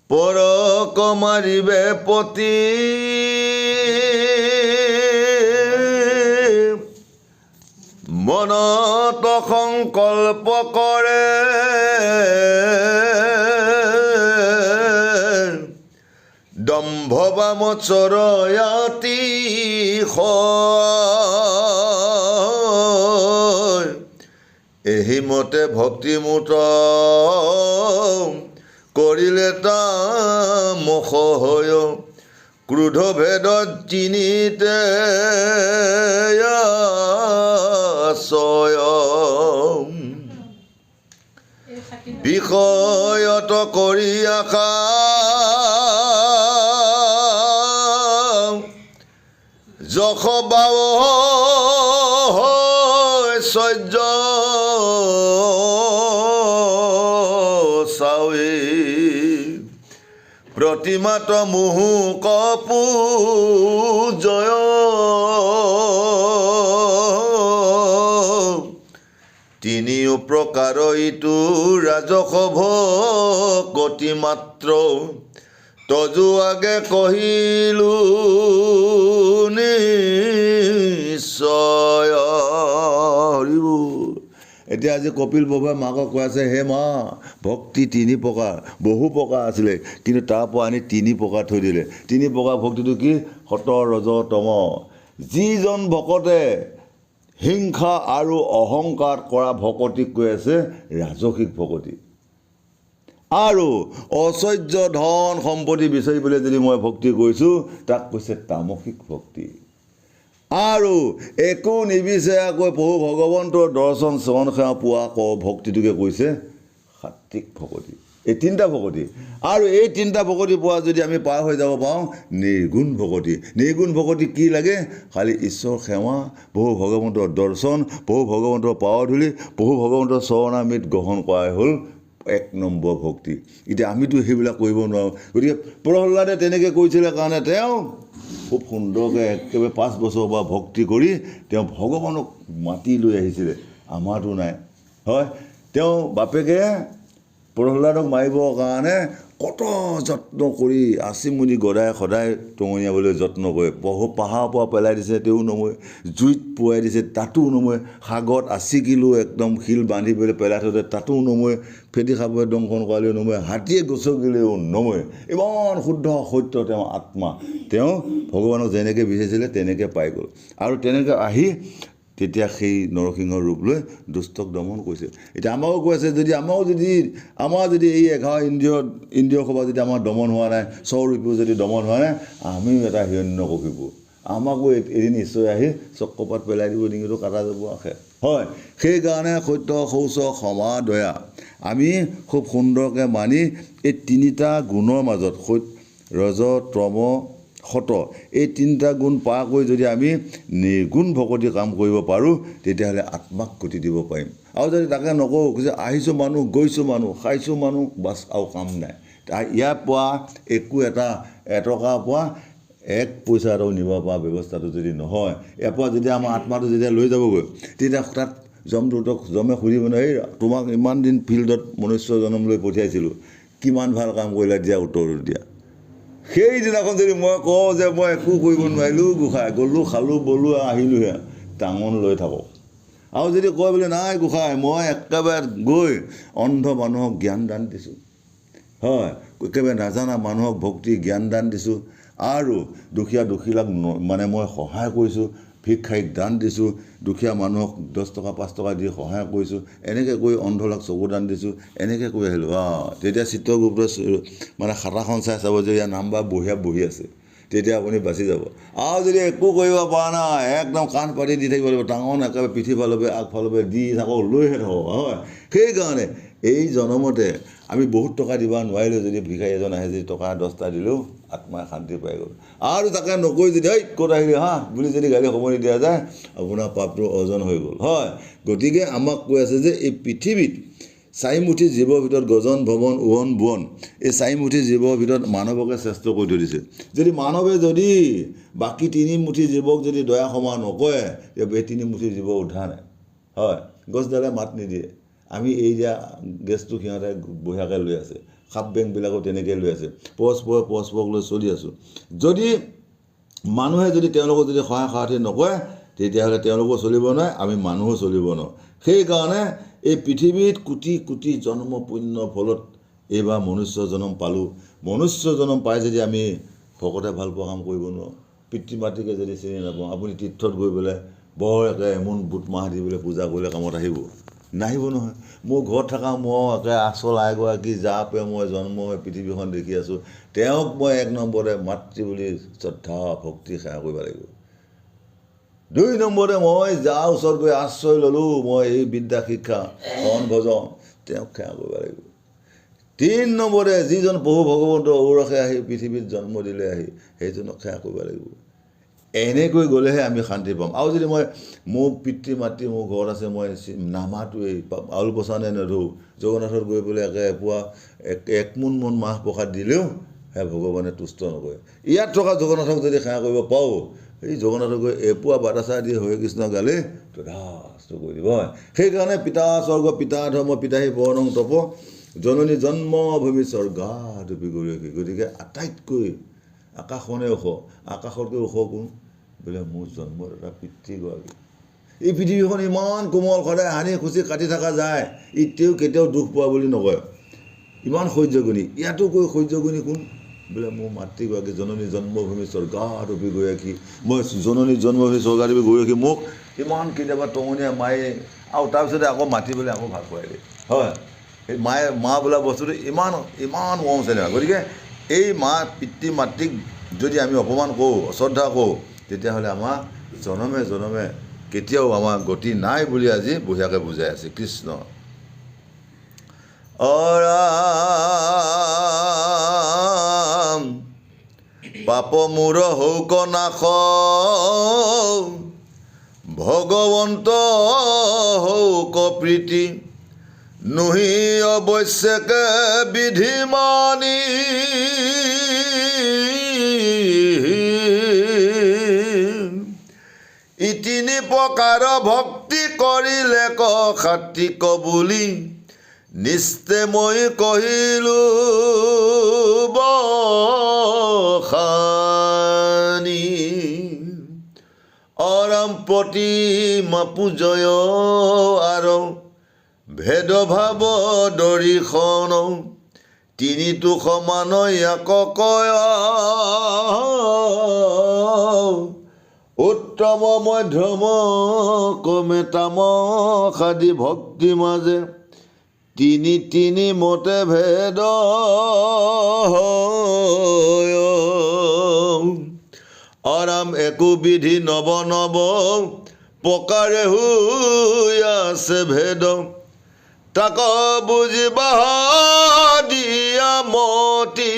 পৰক মাৰিবে পতি মনত সংকল্প কৰে দম্ভ বা মৎসৰয়াতি এহিমতে ভক্তিমূত কৰিলে তামস হয় ক্ৰোধ ভেদত চিনিতে বিষয়ত কৰি আশা যশ বাৱ সহ্য চাৱে প্ৰতিমাত মুহু কপূজয় তিনিও প্ৰকাৰ ইটো ৰাজস ভকতি মাত্ৰ তজু আগে কহিলো নিশ্চয়। এতিয়া আজি কপিল বাবাই মাকক কৈ আছে হে মা ভক্তি তিনি প্ৰকাৰ বহু প্ৰকাৰ আছিলে কিন্তু তাৰ পৰা আনি তিনি প্ৰকাৰ থৈ দিলে। তিনি প্ৰকাৰ ভক্তিটো কি সত ৰজ তম। যিজন ভকতে হিংসা আৰু অহংকাৰ কৰা ভকতিক কৈ আছে ৰাজসিক ভকতি। আৰু ঐশ্বৰ্য ধন সম্পত্তি বিচাৰিবলৈ যদি মই ভক্তি কৰিছোঁ তাক কৈছে তামসিক ভক্তি। আৰু একো নিবিচাৰাকৈ প্ৰভু ভগৱন্তৰ দৰ্শন চৰণ সেৱা পোৱা ভক্তিটোকে কৈছে সাত্বিক ভকতি। এই তিনিটা ভকতি। আৰু এই তিনিটা ভকতি পোৱা যদি আমি পাৰ হৈ যাব পাৰোঁ নিৰ্গুণ ভকতি। নিৰ্গুণ ভকতি কি লাগে? খালি ঈশ্বৰ সেৱা, প্ৰভু ভগৱন্তৰ দৰ্শন, প্ৰভু ভগৱন্তৰ পাৱধূলি, প্ৰভু ভগৱন্তৰ চৰণামৃত গ্ৰহণ কৰাই হ'ল এক নম্বৰ ভক্তি। এতিয়া আমিতো সেইবিলাক কৰিব নোৱাৰোঁ। গতিকে প্ৰহ্লাদে তেনেকৈ কৰিছিলে কাৰণে তেওঁ খুব সুন্দৰকৈ একেবাৰে 5 বছৰৰ পৰা ভক্তি কৰি তেওঁ ভগৱানক মাতি লৈ আহিছিলে। আমাৰতো নাই হয়। তেওঁ বাপেকে প্ৰহ্লাদক মাৰিবৰ কাৰণে কত যত্ন কৰি আচিমুনি গদাই সদায় টঙনিয়াবলৈ যত্ন কৰে। পাহাৰৰ পৰা পেলাই দিছে তেও নমৰে, জুইত পুৱাই দিছে তাতো নমৰে, সাগৰত 80 কিলো একদম শিল বান্ধি পেলাই থৈ তাতো নমৰে, ফেটি সাপে দংশন কৰালেও নমৰে, হাতীয়ে গছকিলেও নমৰে। ইমান শুদ্ধ সত্য তেওঁ আত্মা। তেওঁ ভগৱানক যেনেকৈ বিচাৰিছিলে তেনেকৈ পাই গ'ল। আৰু তেনেকৈ আহি তেতিয়া সেই নৰসিংহৰ ৰূপ লৈ দুষ্টক দমন কৰিছে। এতিয়া আমাকো কৈ আছে যদি আমাৰ যদি এই 11 ইন্দ্ৰিয় সভা যদি আমাৰ দমন হোৱা নাই, স্বৰূপেও যদি দমন হোৱা নাই, আমিও এটা হিৰণ্যকশিপু। আমাকো এদিন ঈশ্বৰে আহি চক্ৰপাত পেলাই দিব, ডিঙিটো কাটা যাব আহে হয়। সেইকাৰণে সত্য শৌচ ক্ষমা দয়া আমি খুব সুন্দৰকৈ মানি এই তিনিটা গুণৰ মাজত ৰজ তম সত এই তিনিটা গুণ পাৰ কৰি যদি আমি নিৰ্গুণ ভকতি কাম কৰিব পাৰোঁ তেতিয়াহ'লে আত্মাক গতি দিব পাৰিম। আৰু যদি তাকে নকওঁ যে আহিছোঁ মানুহ গৈছোঁ মানুহ খাইছোঁ মানুহ বাছ আৰু কাম নাই, ইয়াৰ পৰা একো এটকা পোৱা 1 পইচা এটাও নিব পৰা ব্যৱস্থাটো যদি নহয়, ইয়াৰ পৰা যেতিয়া আমাৰ আত্মাটো যেতিয়া লৈ যাবগৈ তেতিয়া তাত যমে সুধিব নহয় এই তোমাক ইমান দিন ফিল্ডত মনুষ্য জন্ম লৈ পঠিয়াইছিলোঁ, কিমান ভাল কাম কৰিলা দিয়া উত্তৰটো দিয়া। সেইদিনাখন যদি মই কওঁ যে মই একো কৰিব নোৱাৰিলোঁ গোসাঁই, গ'লোঁ খালোঁ বলোঁ আহিলোঁহে, টাঙন লৈ থাকক। আৰু যদি কয় বোলে নাই গোসাঁই মই একেবাৰে গৈ অন্ধ মানুহক জ্ঞান দান দিছোঁ হয়, একেবাৰে নাজানা মানুহক ভক্তি জ্ঞান দান দিছোঁ, আৰু দুখীয়াক মানে মই সহায় কৰিছোঁ, ভিক্ষাৰীক দান দিছোঁ, দুখীয়া মানুহক 10 টকা 5 টকা দি সহায় কৰিছোঁ, এনেকৈ কৰি অন্ধলাক চকু দান দিছোঁ, এনেকৈ কৰি আহিলোঁ। তেতিয়া চিত্ৰগুপ্ত মানে খাতাখন চাই চাব যে ইয়াৰ নাম্বাৰ বহি আছে, তেতিয়া আপুনি বাচি যাব। আৰু যদি একো কৰিব পৰা নাই একদম কাণ পাতি দি থাকিব লাগিব, টাঙন একেবাৰে পিঠি ফালপে আগফালপে দি থাকক, লৈহে থাকক হয়। সেইকাৰণে এই জনমতে আমি বহুত টকা দিব নোৱাৰিলেও যদি ভিক্ষাৰী এজন আহে যদি টকা 10টা দিলেও আত্মাই শান্তি পাই গ'ল। আৰু তাকে নকৈ যদি এই ক'ত আহিলে বুলি যদি গালি সময় দিয়া যায় আপোনাৰ পাপটো অৰ্জন হৈ গ'ল হয়। গতিকে আমাক কৈ আছে যে এই পৃথিৱীত 4 মুঠি জীৱৰ ভিতৰত গজন ভৱন উৱন বুৱন, এই 4 মুঠি জীৱৰ ভিতৰত মানৱকে শ্ৰেষ্ঠ কৰি থৈ দিছে। যদি মানৱে যদি বাকী 3 মুঠি জীৱক যদি দয়া ক্ষমা নকৰে এই 3 মুঠি জীৱ উদ্ধাৰ নাই হয়। গছডালে মাত নিদিয়ে, আমি এই দিয়া গেছটো সিহঁতে বঢ়িয়াকৈ লৈ আছে, সাপ বেংবিলাকো তেনেকৈ লৈ আছে পৰস্পৰক লৈ চলি আছোঁ যদি মানুহে যদি তেওঁলোকক যদি সহায় সাৰথি নকৰে তেতিয়াহ'লে তেওঁলোকো চলিব নোৱাৰে আমি মানুহো চলিব নোৱাৰোঁ সেইকাৰণে এই পৃথিৱীত কোটি কোটি জন্ম পুণ্যৰ ফলত এইবাৰ মনুষ্য জন্ম পালোঁ মনুষ্য জন্ম পাই যদি আমি ভকতে ভাল পোৱা কাম কৰিব নোৱাৰোঁ পিতৃ মাতৃকে যদি চিনি নাপাওঁ আপুনি তীৰ্থত গৈ পেলাই বৰ একে এমন বুট মাহ দি পেলাই পূজা কৰিলে কামত আহিব নাহিব নহয় মোৰ ঘৰত থকা মই একে আচল আইগৰাকী যাপে মই জন্ম হৈ পৃথিৱীখন দেখি আছোঁ তেওঁক মই এক নম্বৰতে মাতৃ বুলি শ্ৰদ্ধা ভক্তি সেৱা কৰিব লাগিব 2 নম্বৰতে মই যাৰ ওচৰত গৈ আশ্ৰয় ল'লোঁ মই এই বিদ্যা শিক্ষা শৰণ ভজন তেওঁক সেৱা কৰিব লাগিব 3 নম্বৰতে যিজন প্ৰভু ভগৱন্ত ঔৰসে আহি পৃথিৱীত জন্ম দিলে আহি সেইজনক সেৱা কৰিব লাগিব এনেকৈ গ'লেহে আমি শান্তি পাম আৰু যদি মই মোৰ পিতৃ মাতৃ মোৰ ঘৰত আছে মই নামাটোৱেই আউল পচানে নধৰোঁ জগন্নাথত গৈ পেলাই একে এপুৱা 1 মোন মাহ প্ৰসাদ দিলেও হে ভগৱানে তুষ্ট নকৰে ইয়াত থকা জগন্নাথক যদি সেৱা কৰিব পাওঁ এই জগন্নাথক গৈ এপুৱা বাতাচা দি হৰে কৃষ্ণ গালে তথাস্তু কৰি দিব সেইকাৰণে পিতা স্বৰ্গ পিতা ধৰ্ম পিতাহি বৰ্ণং তপ জননী জন্মভূমি স্বৰ্গাদপি গৰিয়সী গতিকে আটাইতকৈ আকাশনে ওখ আকাশতকৈ ওখ কোন বোলে মোৰ জন্মৰ এটা পিতৃগৰাকী এই পৃথিৱীখন ইমান কোমল সদায় হানি খুচি কাটি থকা যায় ইতেও কেতিয়াও দুখ পোৱা বুলি নকয় ইমান সহ্যগুণী ইয়াতো কৈ সহ্যগুণী কোন বোলে মোৰ মাতৃগৰাকী জননী জন্মভূমি স্বৰ্গাদপি গৰিয়সী মই জননী জন্মভূমি স্বৰ্গাদপি গৰিয়সী মোক ইমান কেতিয়াবা টঙনীয়া মায়ে আৰু তাৰপিছতে আকৌ মাতি পেলাই আকৌ ভাত খুৱাই দিয়ে হয় এই মায়ে মা বোলা বস্তুটো ইমান ইমান মৰম চেনেহ গতিকে এই মা পিতৃ মাতৃক যদি আমি অপমান কৰোঁ অশ্ৰদ্ধা কৰোঁ তেতিয়াহ'লে আমাৰ জনমে জনমে কেতিয়াও আমাৰ গতি নাই বুলি আজি বঢ়িয়াকৈ বুজাই আছে কৃষ্ণ পাপ মূৰ হৌক নাশ ভগৱন্ত হৌক প্ৰীতি নুহি অৱশ্যকে বিধি মানি ইতিনি প্ৰকাৰ ভক্তি কৰিলে সাত্বিক বুলি নিস্তে মই কহিলোঁ বখানি অৰাম প্ৰতিমা পূজয় আৰু ভেদভাৱ দৰিখন তিনিটো সমান ইয়াক কয় উত্তম মধ্যম কমে তামসাদি ভক্তি মাজে তিনি তিনি মতে ভেদ আৰাম একো বিধি নৱ নৱ প্ৰকাৰে হৈ আছে ভেদ তাক বুজিবা দিয়া মতি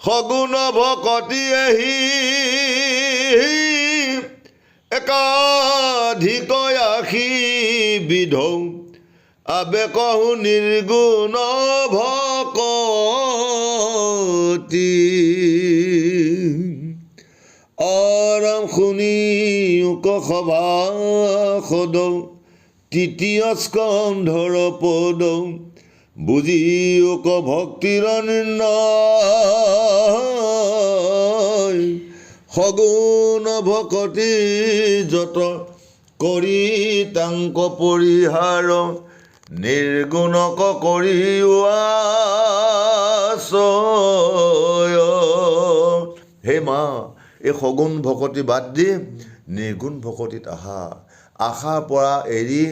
সগুণ ভকতি আহি একাধিক আশী বিধ আবেকহু নিৰ্গুণ ভকতি আৰাম শুনি সভা সদ তৃতীয় স্কন্ধৰ পদ বুজি ভক্তিৰ নিৰ্ণয় সগুণ ভকতি যত কৰি তাংক পৰিহাৰ নিৰ্গুণক কৰি হে মা এই সগুণ ভকতি বাদ দি নিৰ্গুণ ভকতিত আশাৰ পৰা এৰি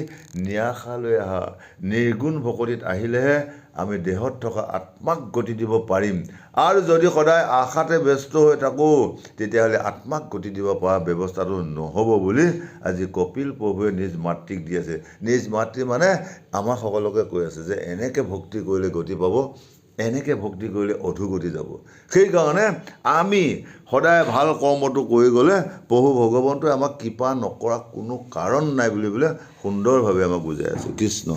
নিৰাশালৈ আহা নিৰ্গুণ ভকতিত আহিলেহে আমি দেহত থকা আত্মাক গতি দিব পাৰিম আৰু যদি সদায় আশাতে ব্যস্ত হৈ থাকোঁ তেতিয়াহ'লে আত্মাক গতি দিব পৰা ব্যৱস্থাটো নহ'ব বুলি আজি কপিল প্ৰভুৱে নিজ মাতৃক দি আছে নিজ মাতৃ মানে আমাৰ সকলোকে কৈ আছে যে এনেকৈ ভক্তি কৰিলে গতি পাব এনেকৈ ভক্তি কৰিলে অধোগতি যাব সেইকাৰণে আমি সদায় ভাল কৰ্মটো কৰি গ'লে প্ৰভু ভগৱন্তই আমাক কৃপা নকৰা কোনো কাৰণ নাই বুলি বোলে সুন্দৰভাৱে আমাক বুজাই আছে কৃষ্ণ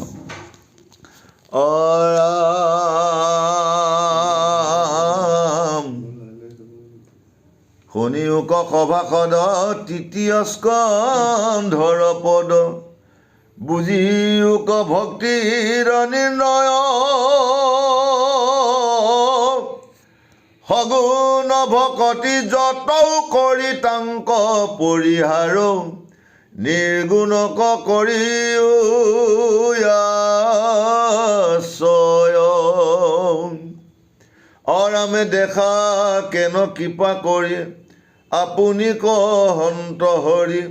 শুনিওক সভাসদ তৃতীয় স্কন্ধৰ পদ বুজিওক ভক্তিৰ নিৰ্ণয় সগুণ ভকতি যতৌ কৰি তাংক পৰিহাৰ নিৰ্গুণক কৰি আশ্ৰয় অৰামে দেখা কেন কৃপা কৰি আপুনি কহন্ত হৰি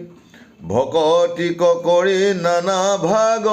ভকতিক কৰি নানা ভাগ